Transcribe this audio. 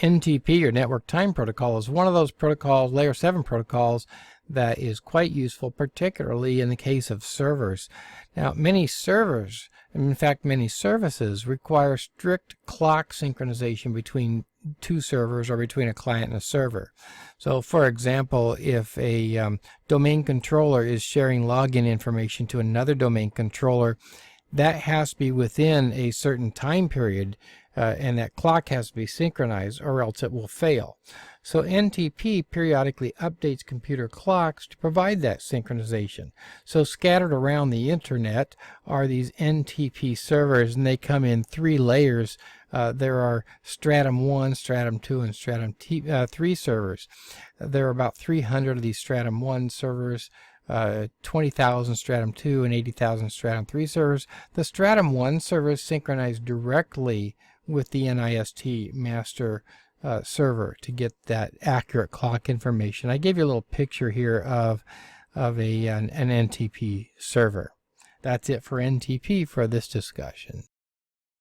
NTP, or Network Time Protocol, is one of those protocols, layer 7 protocols, that is quite useful, particularly in the case of servers. Now, many servers, and in fact many services, require strict clock synchronization between two servers or between a client and a server. So, for example, if a domain controller is sharing login information to another domain controller, that has to be within a certain time period, and that clock has to be synchronized, or else it will fail. So NTP periodically updates computer clocks to provide that synchronization. So scattered around the internet are these NTP servers, and they come in 3 layers. There are Stratum 1, Stratum 2, and Stratum 3 servers. There are about 300 of these Stratum 1 servers, 20,000 Stratum 2, and 80,000 Stratum 3 servers. The Stratum 1 servers synchronize directly with the NIST master server to get that accurate clock information. I gave you a little picture here of an NTP server. That's it for NTP for this discussion.